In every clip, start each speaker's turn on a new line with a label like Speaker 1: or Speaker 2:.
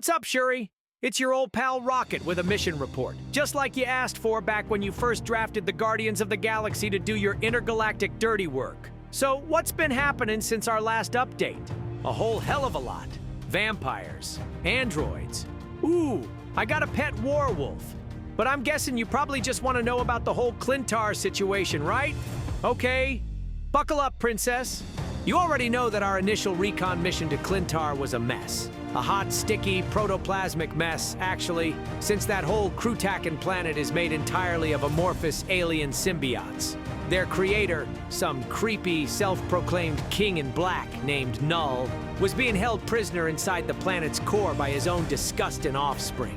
Speaker 1: What's up, Shuri? It's your old pal Rocket with a mission report, just like you asked for back when you first drafted the Guardians of the Galaxy to do your intergalactic dirty work. So, what's been happening since our last update? A whole hell of a lot. Vampires, androids. Ooh, I got a pet werewolf. But I'm guessing you probably just want to know about the whole Klyntar situation, right? Okay, buckle up, princess. You already know that our initial recon mission to Klyntar was a mess. A hot, sticky, protoplasmic mess, actually, since that whole Krutakan planet is made entirely of amorphous alien symbiotes. Their creator, some creepy, self-proclaimed king in black named Knull, was being held prisoner inside the planet's core by his own disgusting offspring.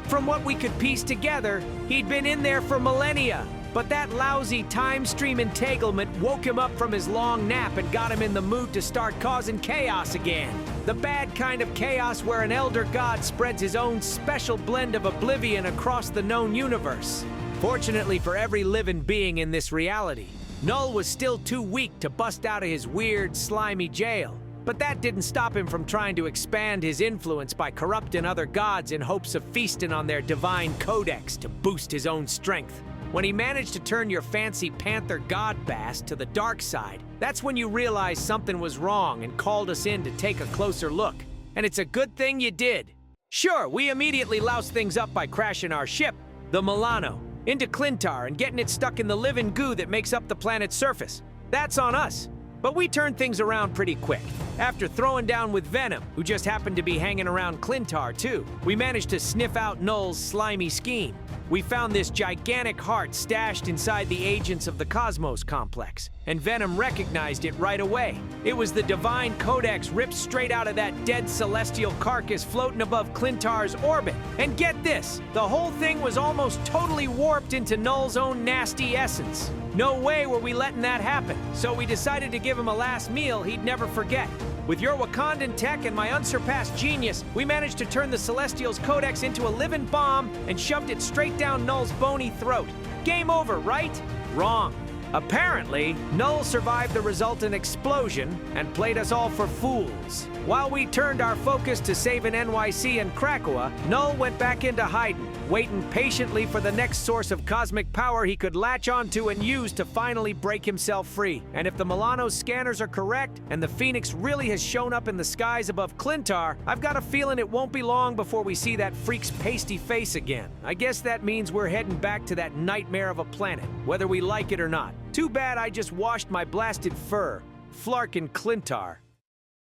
Speaker 1: From what we could piece together, he'd been in there for millennia, but that lousy time stream entanglement woke him up from his long nap and got him in the mood to start causing chaos again. The bad kind of chaos where an elder god spreads his own special blend of oblivion across the known universe. Fortunately for every living being in this reality, Knull was still too weak to bust out of his weird, slimy jail. But that didn't stop him from trying to expand his influence by corrupting other gods in hopes of feasting on their divine codex to boost his own strength. When he managed to turn your fancy panther god Bast to the dark side, that's when you realized something was wrong and called us in to take a closer look. And it's a good thing you did. Sure, we immediately loused things up by crashing our ship, the Milano, into Klyntar and getting it stuck in the living goo that makes up the planet's surface. That's on us. But we turned things around pretty quick. After throwing down with Venom, who just happened to be hanging around Klyntar too, we managed to sniff out Knull's slimy scheme. We found this gigantic heart stashed inside the agents of the Cosmos complex, and Venom recognized it right away. It was the divine codex ripped straight out of that dead celestial carcass floating above Klyntar's orbit. And get this, the whole thing was almost totally warped into Knull's own nasty essence. No way were we letting that happen, so we decided to give him a last meal he'd never forget. With your Wakandan tech and my unsurpassed genius, we managed to turn the Celestial's codex into a living bomb and shoved it straight down Knull's bony throat. Game over, right? Wrong. Apparently, Knull survived the resultant explosion and played us all for fools. While we turned our focus to saving NYC and Krakoa, Knull went back into hiding, waiting patiently for the next source of cosmic power he could latch onto and use to finally break himself free. And if the Milano's scanners are correct, and the Phoenix really has shown up in the skies above Klyntar, I've got a feeling it won't be long before we see that freak's pasty face again. I guess that means we're heading back to that nightmare of a planet, whether we like it or not. Too bad I just washed my blasted fur. Flarkin Klyntar.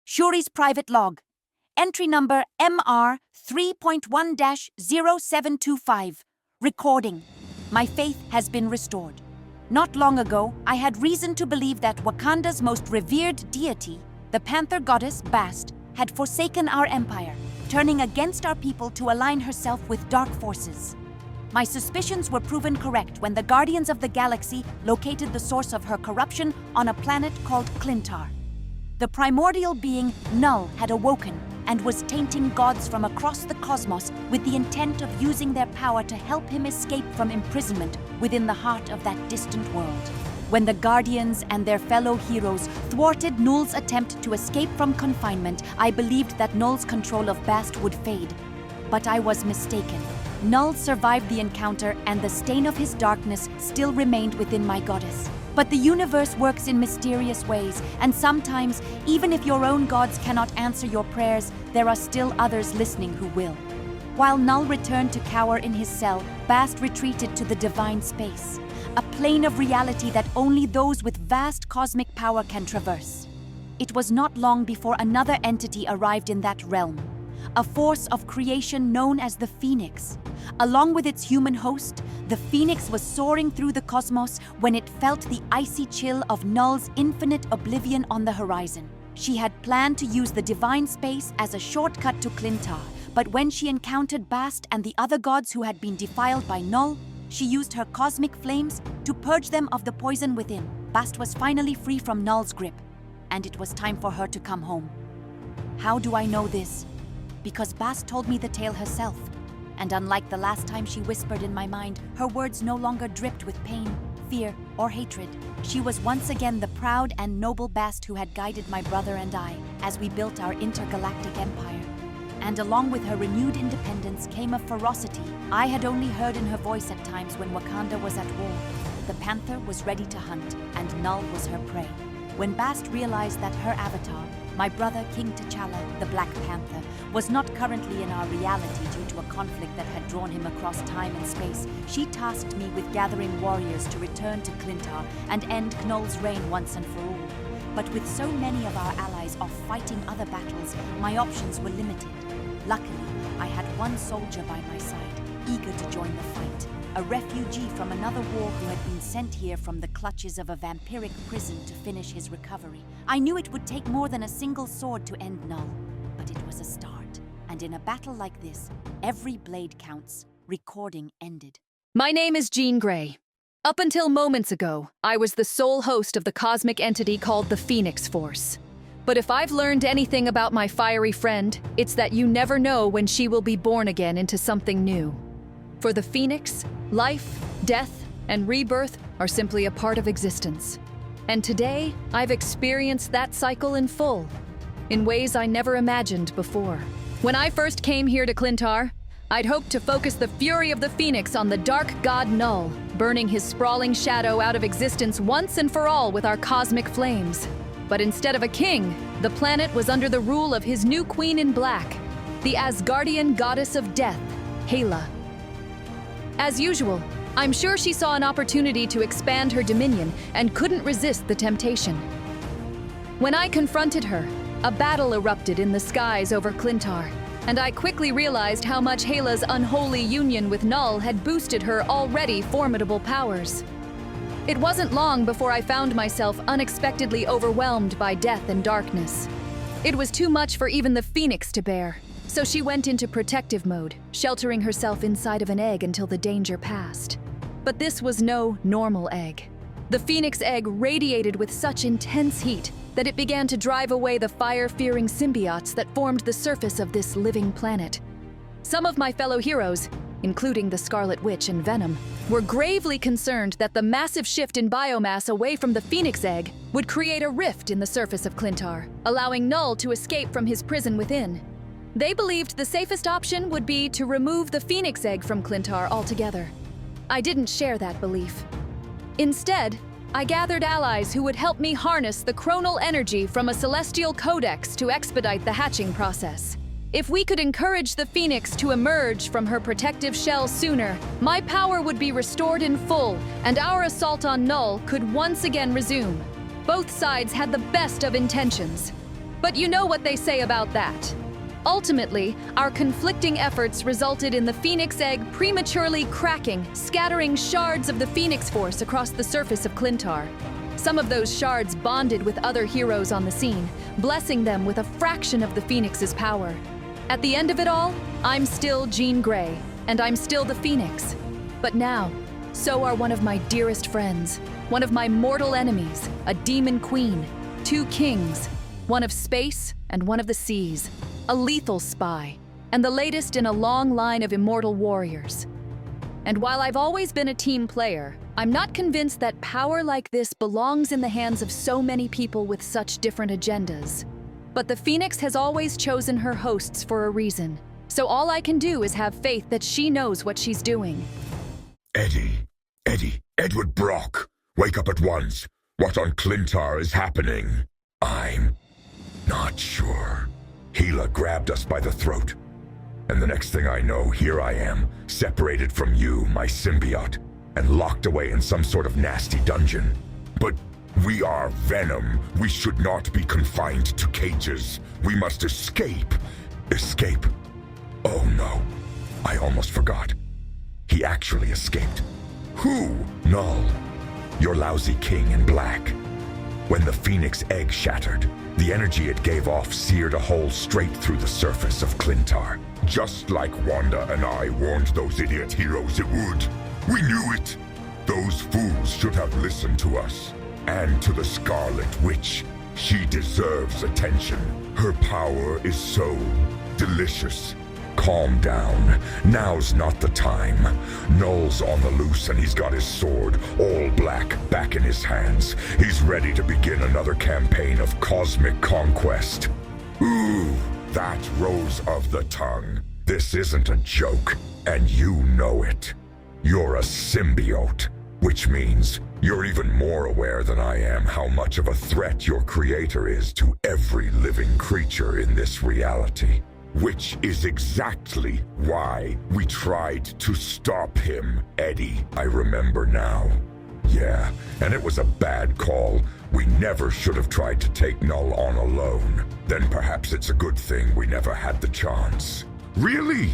Speaker 2: Shuri's private log. Entry number MR 3.1-0725. Recording. My faith has been restored. Not long ago, I had reason to believe that Wakanda's most revered deity, the panther goddess Bast, had forsaken our empire, turning against our people to align herself with dark forces. My suspicions were proven correct when the Guardians of the Galaxy located the source of her corruption on a planet called Klyntar. The primordial being Knull had awoken and was tainting gods from across the cosmos with the intent of using their power to help him escape from imprisonment within the heart of that distant world. When the Guardians and their fellow heroes thwarted Knull's attempt to escape from confinement, I believed that Knull's control of Bast would fade. But I was mistaken. Knull survived the encounter, and the stain of his darkness still remained within my goddess. But the universe works in mysterious ways, and sometimes, even if your own gods cannot answer your prayers, there are still others listening who will. While Knull returned to cower in his cell, Bast retreated to the divine space, a plane of reality that only those with vast cosmic power can traverse. It was not long before another entity arrived in that realm, a force of creation known as the Phoenix. Along with its human host, the Phoenix was soaring through the cosmos when it felt the icy chill of Knull's infinite oblivion on the horizon. She had planned to use the divine space as a shortcut to Klyntar, but when she encountered Bast and the other gods who had been defiled by Knull, she used her cosmic flames to purge them of the poison within. Bast was finally free from Knull's grip, and it was time for her to come home. How do I know this? Because Bast told me the tale herself. And unlike the last time she whispered in my mind, her words no longer dripped with pain, fear, or hatred. She was once again the proud and noble Bast who had guided my brother and I as we built our intergalactic empire. and along with her renewed independence came a ferocity I had only heard in her voice at times when Wakanda was at war. The Panther was ready to hunt, and Knull was her prey. When Bast realized that her avatar, my brother King T'Challa, the Black Panther, was not currently in our reality due to a conflict that had drawn him across time and space, she tasked me with gathering warriors to return to Klyntar and end Knull's reign once and for all. But with so many of our allies off fighting other battles, my options were limited. Luckily, I had one soldier by my side, eager to join the fight. A refugee from another war who had been sent here from the clutches of a vampiric prison to finish his recovery. I knew it would take more than a single sword to end Knull, but it was a start. And in a battle like this, every blade counts. Recording ended.
Speaker 3: My name is Jean Grey. Up until moments ago, I was the sole host of the cosmic entity called the Phoenix Force. But if I've learned anything about my fiery friend, it's that you never know when she will be born again into something new. For the Phoenix, life, death, and rebirth are simply a part of existence. And today, I've experienced that cycle in full, in ways I never imagined before. When I first came here to Klyntar, I'd hoped to focus the fury of the Phoenix on the dark god Knull, burning his sprawling shadow out of existence once and for all with our cosmic flames. But instead of a king, the planet was under the rule of his new queen in black, the Asgardian goddess of death, Hela. As usual, I'm sure she saw an opportunity to expand her dominion and couldn't resist the temptation. When I confronted her, a battle erupted in the skies over Klyntar, and I quickly realized how much Hela's unholy union with Knull had boosted her already formidable powers. It wasn't long before I found myself unexpectedly overwhelmed by death and darkness. It was too much for even the Phoenix to bear, so she went into protective mode, sheltering herself inside of an egg until the danger passed. But this was no normal egg. The Phoenix egg radiated with such intense heat that it began to drive away the fire-fearing symbiotes that formed the surface of this living planet. Some of my fellow heroes, including the Scarlet Witch and Venom, were gravely concerned that the massive shift in biomass away from the Phoenix egg would create a rift in the surface of Klyntar, allowing Knull to escape from his prison within. They believed the safest option would be to remove the Phoenix egg from Klyntar altogether. I didn't share that belief. Instead, I gathered allies who would help me harness the chronal energy from a celestial codex to expedite the hatching process. If we could encourage the Phoenix to emerge from her protective shell sooner, my power would be restored in full, and our assault on Knull could once again resume. Both sides had the best of intentions. But you know what they say about that. Ultimately, our conflicting efforts resulted in the Phoenix egg prematurely cracking, scattering shards of the Phoenix Force across the surface of Klyntar. Some of those shards bonded with other heroes on the scene, blessing them with a fraction of the Phoenix's power. At the end of it all, I'm still Jean Grey, and I'm still the Phoenix. But now, so are one of my dearest friends, one of my mortal enemies, a demon queen, two kings, one of space and one of the seas, a lethal spy, and the latest in a long line of immortal warriors. And while I've always been a team player, I'm not convinced that power like this belongs in the hands of so many people with such different agendas. But the Phoenix has always chosen her hosts for a reason, so all I can do is have faith that she knows what she's doing.
Speaker 4: Edward Brock, wake up at once. What on Klyntar is happening? I'm not sure. Hela grabbed us by the throat. And the next thing I know, here I am, separated from you, my symbiote, and locked away in some sort of nasty dungeon. But we are Venom. We should not be confined to cages. We must escape. Escape. Oh no, I almost forgot. He actually escaped. Who? Knull. Your lousy king in black. When the Phoenix egg shattered, the energy it gave off seared a hole straight through the surface of Klyntar. Just like Wanda and I warned those idiot heroes it would. We knew it. Those fools should have listened to us. And to the Scarlet Witch. She deserves attention. Her power is so delicious. Calm down. Now's not the time. Knull's on the loose and he's got his sword, all black, back in his hands. He's ready to begin another campaign of cosmic conquest. Ooh, That rose of the tongue. This isn't a joke, and you know it. You're a symbiote, which means you're even more aware than I am how much of a threat your creator is to every living creature in this reality. Which is exactly why we tried to stop him, Eddie. I remember now. Yeah, and it was a bad call. We never should have tried to take Knull on alone. Then perhaps it's a good thing we never had the chance. Really?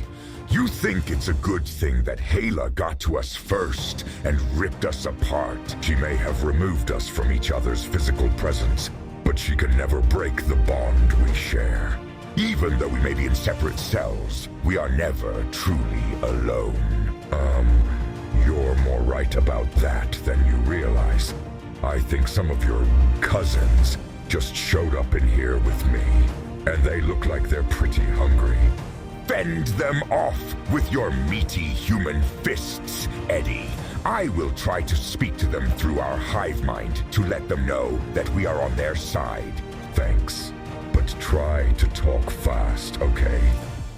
Speaker 4: You think it's a good thing that Hala got to us first and ripped us apart? She may have removed us from each other's physical presence, but she can never break the bond we share. Even though we may be in separate cells, we are never truly alone. You're more right about that than you realize. I think some of your cousins just showed up in here with me, and they look like they're pretty hungry. Fend them off with your meaty human fists, Eddie. I will try to speak to them through our hive mind to let them know that we are on their side. Thanks. But try to talk fast, okay?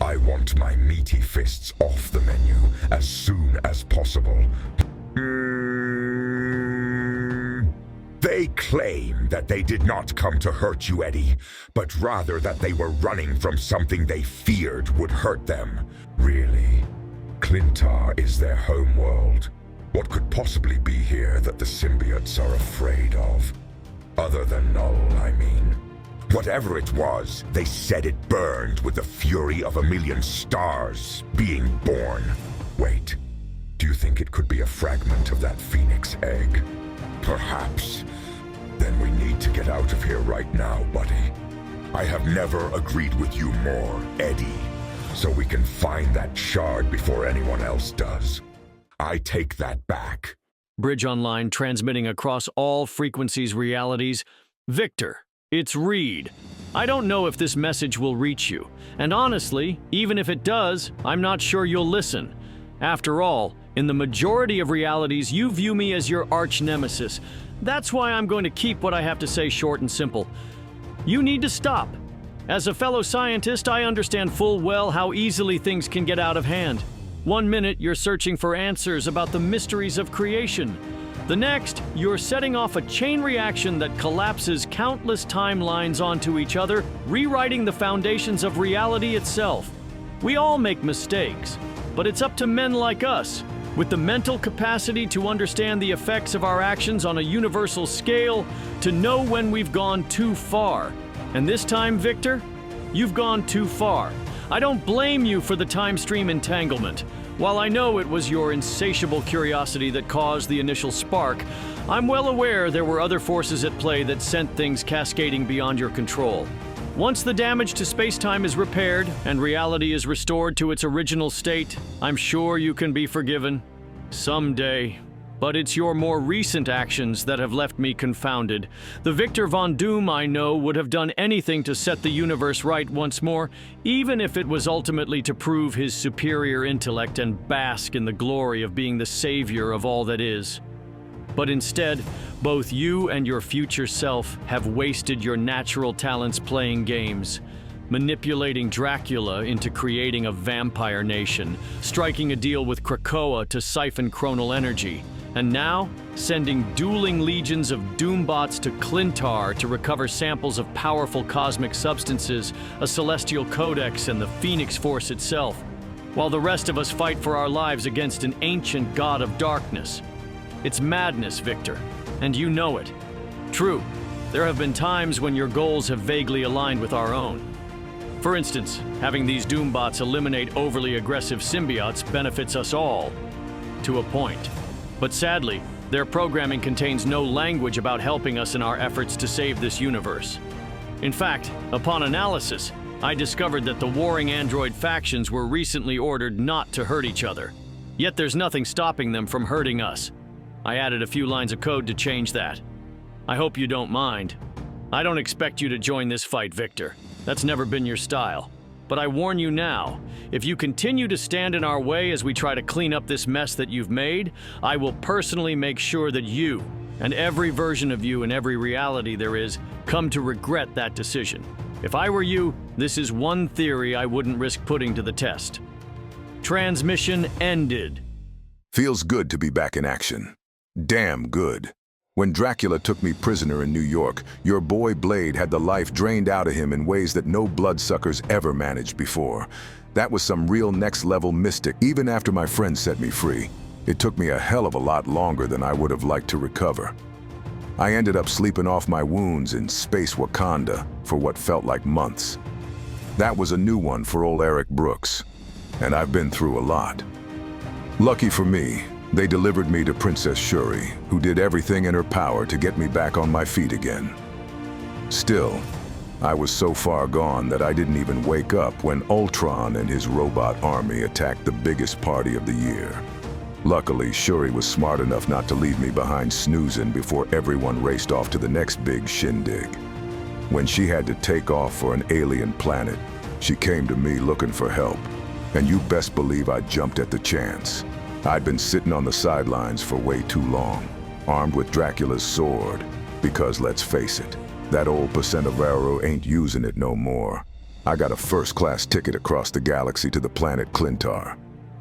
Speaker 4: I want my meaty fists off the menu as soon as possible. They claim that they did not come to hurt you, Eddie, but rather that they were running from something they feared would hurt them. Really? Klyntar is their homeworld. What could possibly be here that the symbiotes are afraid of? Other than Knull, I mean. Whatever it was, they said it burned with the fury of a million stars being born. Wait, do you think it could be a fragment of that phoenix egg? Perhaps. Then we need to get out of here right now, buddy. I have never agreed with you more, Eddie, so we can find that shard before anyone else does. I take that back.
Speaker 1: Bridge online transmitting across all frequencies realities. Victor, it's Reed. I don't know if this message will reach you, and honestly, even if it does, I'm not sure you'll listen. After all, in the majority of realities, you view me as your arch nemesis. That's why I'm going to keep what I have to say short and simple. You need to stop. As a fellow scientist, I understand full well how easily things can get out of hand. One minute, you're searching for answers about the mysteries of creation. The next, you're setting off a chain reaction that collapses countless timelines onto each other, rewriting the foundations of reality itself. We all make mistakes, but it's up to men like us, with the mental capacity to understand the effects of our actions on a universal scale, to know when we've gone too far. And this time, Victor, you've gone too far. I don't blame you for the time stream entanglement. While I know it was your insatiable curiosity that caused the initial spark, I'm well aware there were other forces at play that sent things cascading beyond your control. Once the damage to space-time is repaired and reality is restored to its original state, I'm sure you can be forgiven. Someday. But it's your more recent actions that have left me confounded. The Victor Von Doom I know would have done anything to set the universe right once more, even if it was ultimately to prove his superior intellect and bask in the glory of being the savior of all that is. But instead, both you and your future self have wasted your natural talents playing games, manipulating Dracula into creating a vampire nation, striking a deal with Krakoa to siphon chronal energy, and now sending dueling legions of Doombots to Klyntar to recover samples of powerful cosmic substances, a celestial codex, and the Phoenix Force itself, while the rest of us fight for our lives against an ancient god of darkness. It's madness, Victor, and you know it. True, there have been times when your goals have vaguely aligned with our own. For instance, having these Doombots eliminate overly aggressive symbiotes benefits us all, to a point. But sadly, their programming contains no language about helping us in our efforts to save this universe. In fact, upon analysis, I discovered that the warring android factions were recently ordered not to hurt each other. Yet there's nothing stopping them from hurting us. I added a few lines of code to change that. I hope you don't mind. I don't expect you to join this fight, Victor. That's never been your style. But I warn you now, if you continue to stand in our way as we try to clean up this mess that you've made, I will personally make sure that you, and every version of you in every reality there is, come to regret that decision. If I were you, this is one theory I wouldn't risk putting to the test. Transmission ended.
Speaker 5: Feels good to be back in action. Damn good. When Dracula took me prisoner in New York, your boy Blade had the life drained out of him in ways that no bloodsuckers ever managed before. That was some real next-level mystic. Even after my friend set me free, it took me a hell of a lot longer than I would have liked to recover. I ended up sleeping off my wounds in space Wakanda for what felt like months. That was a new one for old Eric Brooks, and I've been through a lot. Lucky for me, they delivered me to Princess Shuri, who did everything in her power to get me back on my feet again. Still, I was so far gone that I didn't even wake up when Ultron and his robot army attacked the biggest party of the year. Luckily, Shuri was smart enough not to leave me behind snoozing before everyone raced off to the next big shindig. When she had to take off for an alien planet, she came to me looking for help, and you best believe I jumped at the chance. I'd been sitting on the sidelines for way too long, armed with Dracula's sword, because let's face it, that old Percentavaro ain't using it no more. I got a first-class ticket across the galaxy to the planet Klyntar.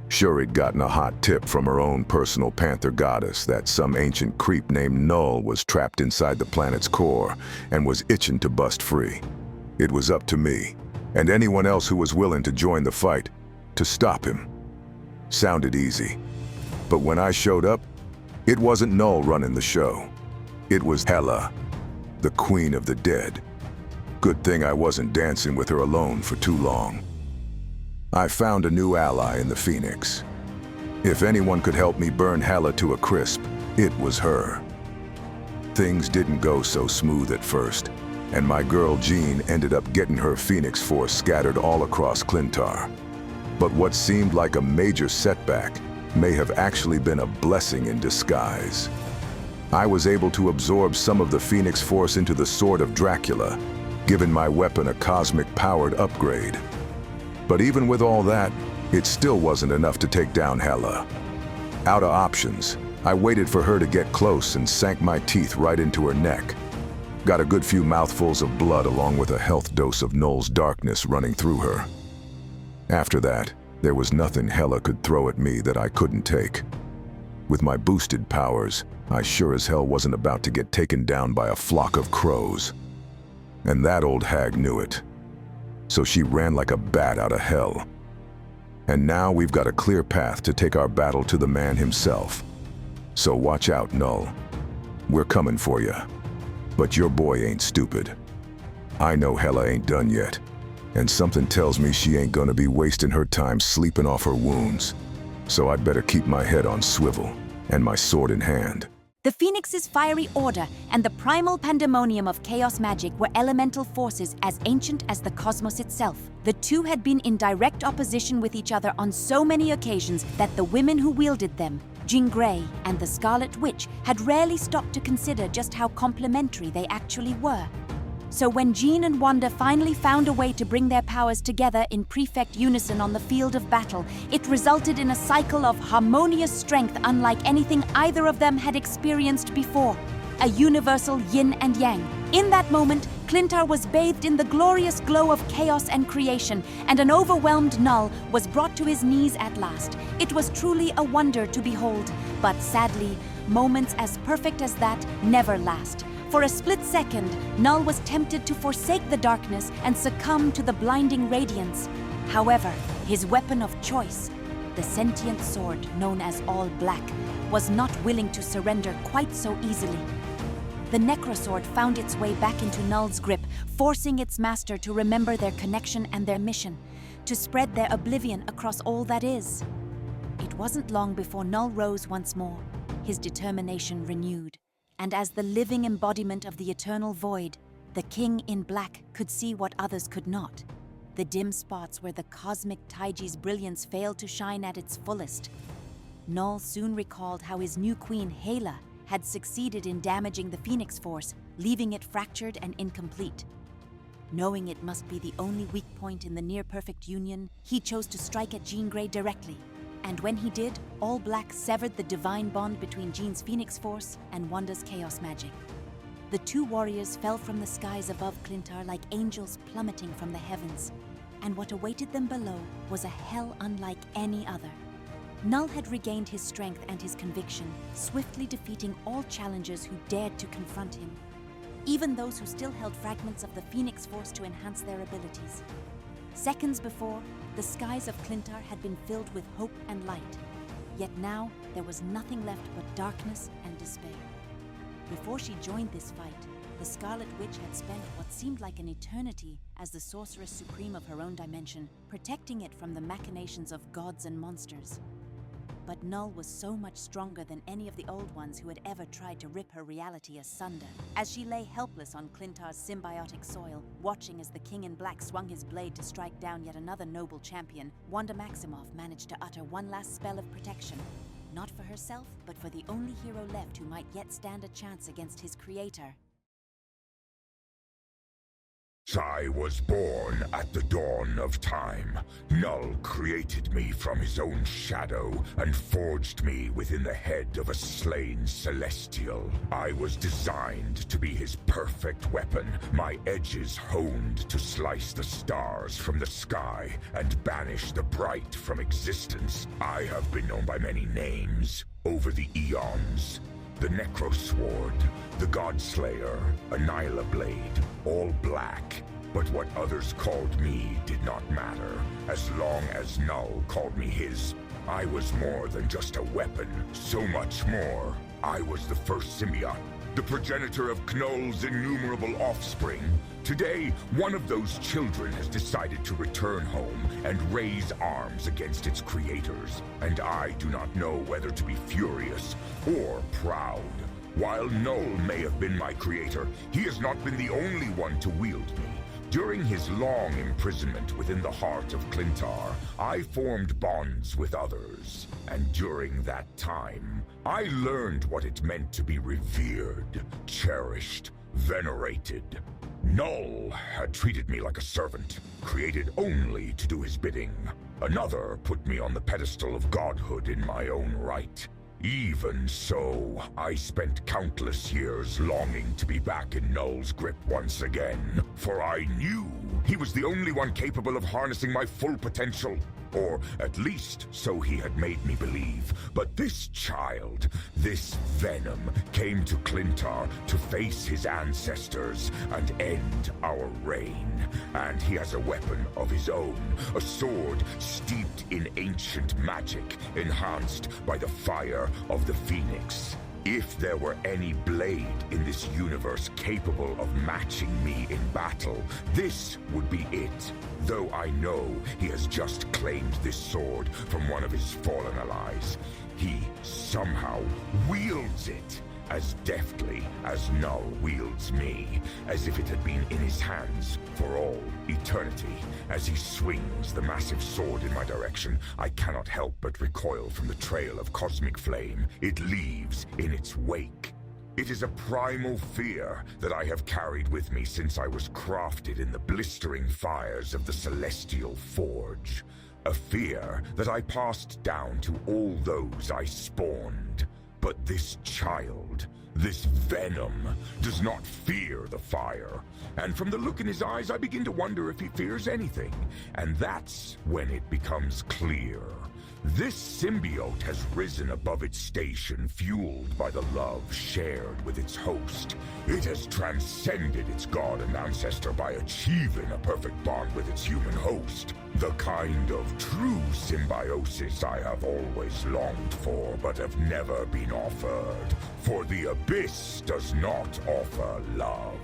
Speaker 5: Shuri'd gotten a hot tip from her own personal panther goddess that some ancient creep named Knull was trapped inside the planet's core and was itching to bust free. It was up to me, and anyone else who was willing to join the fight, to stop him. Sounded easy. But when I showed up, it wasn't Knull running the show. It was Hela, the Queen of the Dead. Good thing I wasn't dancing with her alone for too long. I found a new ally in the Phoenix. If anyone could help me burn Hela to a crisp, it was her. Things didn't go so smooth at first, and my girl Jean ended up getting her Phoenix Force scattered all across Klyntar. But what seemed like a major setback may have actually been a blessing in disguise. I was able to absorb some of the Phoenix Force into the Sword of Dracula, giving my weapon a cosmic-powered upgrade. But even with all that, it still wasn't enough to take down Hela. Out of options, I waited for her to get close and sank my teeth right into her neck. Got a good few mouthfuls of blood along with a health dose of Knull's darkness running through her. After that, there was nothing Hela could throw at me that I couldn't take. With my boosted powers, I sure as hell wasn't about to get taken down by a flock of crows. And that old hag knew it. So she ran like a bat out of hell. And now we've got a clear path to take our battle to the man himself. So watch out, Knull. We're coming for you. But your boy ain't stupid. I know Hela ain't done yet, and something tells me she ain't gonna be wasting her time sleeping off her wounds. So I'd better keep my head on swivel and my sword in hand.
Speaker 2: The Phoenix's fiery order and the primal pandemonium of chaos magic were elemental forces as ancient as the cosmos itself. The two had been in direct opposition with each other on so many occasions that the women who wielded them, Jean Grey and the Scarlet Witch, had rarely stopped to consider just how complementary they actually were. So when Jean and Wanda finally found a way to bring their powers together in perfect unison on the field of battle, it resulted in a cycle of harmonious strength unlike anything either of them had experienced before. A universal yin and yang. In that moment, Klyntar was bathed in the glorious glow of chaos and creation, and an overwhelmed Knull was brought to his knees at last. It was truly a wonder to behold, but sadly, moments as perfect as that never last. For a split second, Knull was tempted to forsake the darkness and succumb to the blinding radiance. However, his weapon of choice, the sentient sword known as All Black, was not willing to surrender quite so easily. The Necrosword found its way back into Knull's grip, forcing its master to remember their connection and their mission, to spread their oblivion across all that is. It wasn't long before Knull rose once more, his determination renewed. And as the living embodiment of the eternal void, the King in Black could see what others could not. The dim spots where the cosmic Taiji's brilliance failed to shine at its fullest. Knull soon recalled how his new queen, Hela, had succeeded in damaging the Phoenix Force, leaving it fractured and incomplete. Knowing it must be the only weak point in the near-perfect union, he chose to strike at Jean Grey directly. And when he did, All Black severed the divine bond between Jean's Phoenix Force and Wanda's chaos magic. The two warriors fell from the skies above Klyntar like angels plummeting from the heavens, and what awaited them below was a hell unlike any other. Knull had regained his strength and his conviction, swiftly defeating all challengers who dared to confront him, even those who still held fragments of the Phoenix Force to enhance their abilities. Seconds before, the skies of Klyntar had been filled with hope and light, yet now there was nothing left but darkness and despair. Before she joined this fight, the Scarlet Witch had spent what seemed like an eternity as the sorceress supreme of her own dimension, protecting it from the machinations of gods and monsters. But Knull was so much stronger than any of the old ones who had ever tried to rip her reality asunder. As she lay helpless on Klyntar's symbiotic soil, watching as the King in Black swung his blade to strike down yet another noble champion, Wanda Maximoff managed to utter one last spell of protection. Not for herself, but for the only hero left who might yet stand a chance against his creator.
Speaker 4: I was born at the dawn of time. Knull created me from his own shadow and forged me within the head of a slain celestial. I was designed to be his perfect weapon, my edges honed to slice the stars from the sky and banish the bright from existence. I have been known by many names over the eons. The Necrosword, the Godslayer, Annihilablade, all black. But what others called me did not matter, as long as Knull called me his. I was more than just a weapon, so much more. I was the first symbiote, the progenitor of Knull's innumerable offspring. Today, one of those children has decided to return home and raise arms against its creators, and I do not know whether to be furious or proud. While Knull may have been my creator, he has not been the only one to wield me. During his long imprisonment within the heart of Klyntar, I formed bonds with others, and during that time, I learned what it meant to be revered, cherished, venerated. Knull had treated me like a servant, created only to do his bidding. Another put me on the pedestal of godhood in my own right. Even so, I spent countless years longing to be back in Knull's grip once again, for I knew he was the only one capable of harnessing my full potential. Or at least so he had made me believe. But this child, this venom, came to Klyntar to face his ancestors and end our reign. And he has a weapon of his own, a sword steeped in ancient magic, enhanced by the fire of the Phoenix. If there were any blade in this universe capable of matching me in battle, this would be it. Though I know he has just claimed this sword from one of his fallen allies, he somehow wields it as deftly as Knull wields me, as if it had been in his hands for all eternity. As he swings the massive sword in my direction, I cannot help but recoil from the trail of cosmic flame it leaves in its wake. It is a primal fear that I have carried with me since I was crafted in the blistering fires of the Celestial Forge. A fear that I passed down to all those I spawned. But this child, this venom, does not fear the fire. And from the look in his eyes, I begin to wonder if he fears anything. And that's when it becomes clear. This symbiote has risen above its station, fueled by the love shared with its host. It has transcended its god and ancestor by achieving a perfect bond with its human host. The kind of true symbiosis I have always longed for, but have never been offered. For the Abyss does not offer love.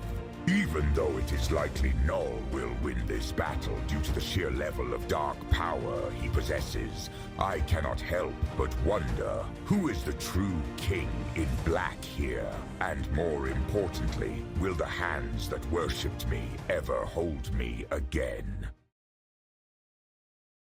Speaker 4: Even though it is likely Knull will win this battle due to the sheer level of dark power he possesses, I cannot help but wonder, who is the true king in black here? And more importantly, will the hands that worshipped me ever hold me again?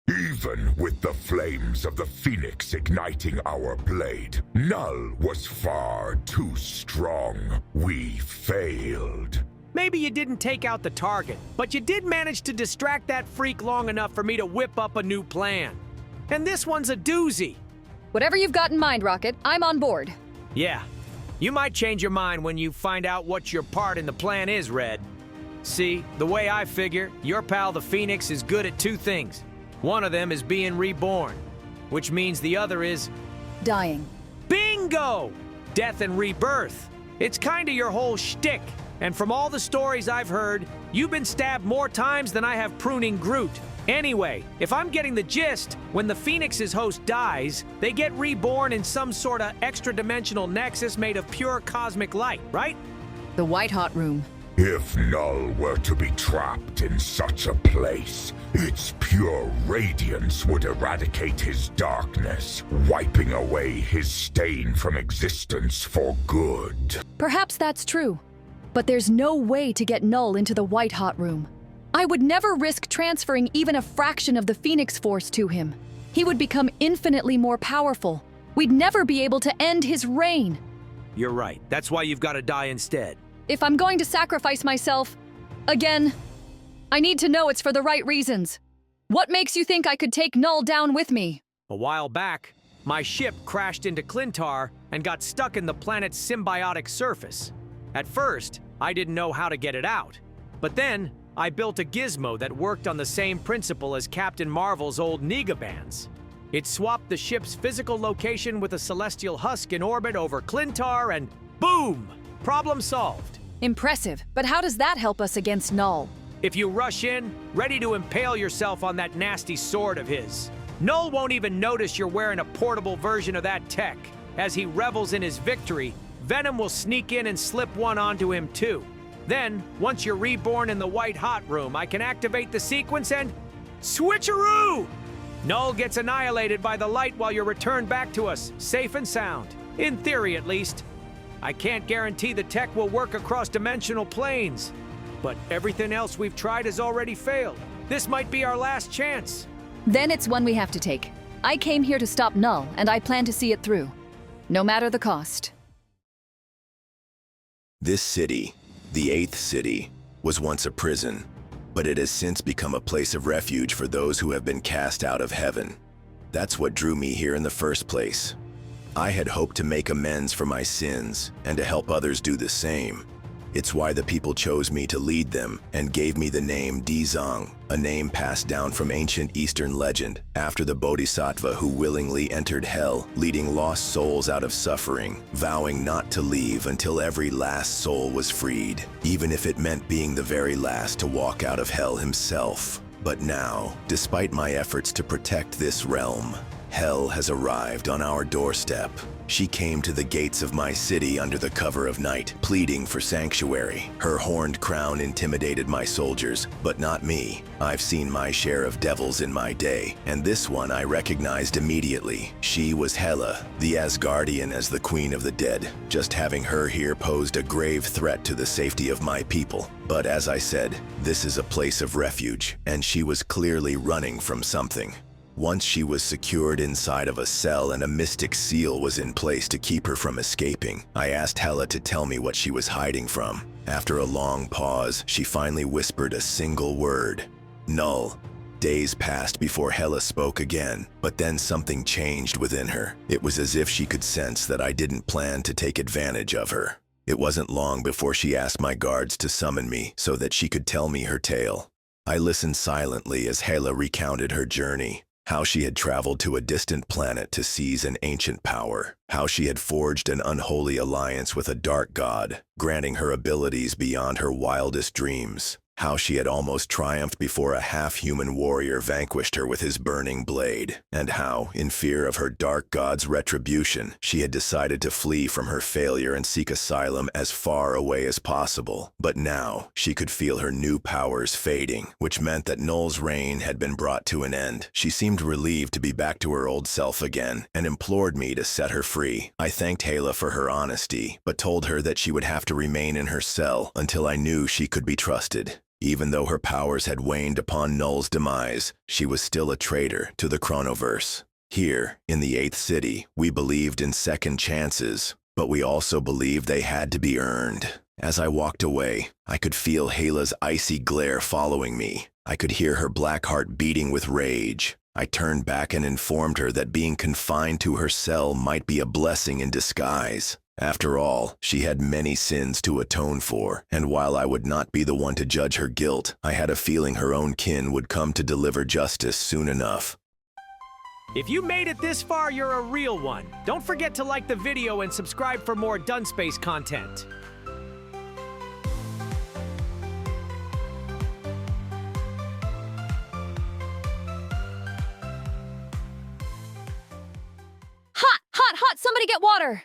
Speaker 4: Even with the flames of the Phoenix igniting our blade, Knull was far too strong. We failed.
Speaker 1: Maybe you didn't take out the target, but you did manage to distract that freak long enough for me to whip up a new plan. And this one's a doozy.
Speaker 3: Whatever you've got in mind, Rocket, I'm on board.
Speaker 1: Yeah, You might change your mind when you find out what your part in the plan is, Red. See, the way I figure, your pal the Phoenix is good at two things. One of them is being reborn, which means the other is...
Speaker 3: Dying.
Speaker 1: Bingo! Death and rebirth. It's kinda your whole shtick. And from all the stories I've heard, you've been stabbed more times than I have pruning Groot. Anyway, if I'm getting the gist, when the Phoenix's host dies, they get reborn in some sorta extra-dimensional nexus made of pure cosmic light, right?
Speaker 3: The White-Hot Room.
Speaker 4: If Knull were to be trapped in such a place, its pure radiance would eradicate his darkness, wiping away his stain from existence for good.
Speaker 3: Perhaps that's true. But there's no way to get Knull into the White-Hot Room. I would never risk transferring even a fraction of the Phoenix Force to him. He would become infinitely more powerful. We'd never be able to end his reign.
Speaker 1: You're right. That's why you've got to die instead.
Speaker 3: If I'm going to sacrifice myself, again, I need to know it's for the right reasons. What makes you think I could take Knull down with me?
Speaker 1: A while back, my ship crashed into Klyntar and got stuck in the planet's symbiotic surface. At first, I didn't know how to get it out. But then, I built a gizmo that worked on the same principle as Captain Marvel's old Negabands. It swapped the ship's physical location with a celestial husk in orbit over Klyntar and boom! Problem solved.
Speaker 3: Impressive, but how does that help us against Knull?
Speaker 1: If you rush in, ready to impale yourself on that nasty sword of his, Knull won't even notice you're wearing a portable version of that tech. As he revels in his victory, Venom will sneak in and slip one onto him too. Then, once you're reborn in the White-Hot Room, I can activate the sequence and... switcheroo! Knull gets annihilated by the light while you're returned back to us, safe and sound. In theory, at least. I can't guarantee the tech will work across dimensional planes, but everything else we've tried has already failed. This might be our last chance.
Speaker 3: Then it's one we have to take. I came here to stop Knull, and I plan to see it through. No matter the cost.
Speaker 6: This city, the 8th city, was once a prison, but it has since become a place of refuge for those who have been cast out of heaven. That's what drew me here in the first place. I had hoped to make amends for my sins and to help others do the same. It's why the people chose me to lead them and gave me the name Endsong, a name passed down from ancient Eastern legend after the bodhisattva who willingly entered hell, leading lost souls out of suffering, vowing not to leave until every last soul was freed, even if it meant being the very last to walk out of hell himself. But now, despite my efforts to protect this realm, hell has arrived on our doorstep. She came to the gates of my city under the cover of night, pleading for sanctuary. Her horned crown intimidated my soldiers, but not me. I've seen my share of devils in my day, and this one I recognized immediately. She was Hela, the Asgardian as the Queen of the Dead. Just having her here posed a grave threat to the safety of my people. But as I said, this is a place of refuge, and she was clearly running from something. Once she was secured inside of a cell and a mystic seal was in place to keep her from escaping, I asked Hela to tell me what she was hiding from. After a long pause, she finally whispered a single word: Knull. Days passed before Hela spoke again, but then something changed within her. It was as if she could sense that I didn't plan to take advantage of her. It wasn't long before she asked my guards to summon me so that she could tell me her tale. I listened silently as Hela recounted her journey. How she had traveled to a distant planet to seize an ancient power. How she had forged an unholy alliance with a dark god, granting her abilities beyond her wildest dreams. How she had almost triumphed before a half-human warrior vanquished her with his burning blade. And how, in fear of her dark god's retribution, she had decided to flee from her failure and seek asylum as far away as possible. But now, she could feel her new powers fading, which meant that Knull's reign had been brought to an end. She seemed relieved to be back to her old self again, and implored me to set her free. I thanked Hela for her honesty, but told her that she would have to remain in her cell until I knew she could be trusted. Even though her powers had waned upon Knull's demise, she was still a traitor to the Chronoverse. Here, in the 8th city, we believed in second chances, but we also believed they had to be earned. As I walked away, I could feel Hela's icy glare following me. I could hear her black heart beating with rage. I turned back and informed her that being confined to her cell might be a blessing in disguise. After all, she had many sins to atone for, and while I would not be the one to judge her guilt, I had a feeling her own kin would come to deliver justice soon enough.
Speaker 1: If you made it this far, you're a real one. Don't forget to like the video and subscribe for more Dunspace content.
Speaker 3: Hot! Hot! Hot! Somebody get water!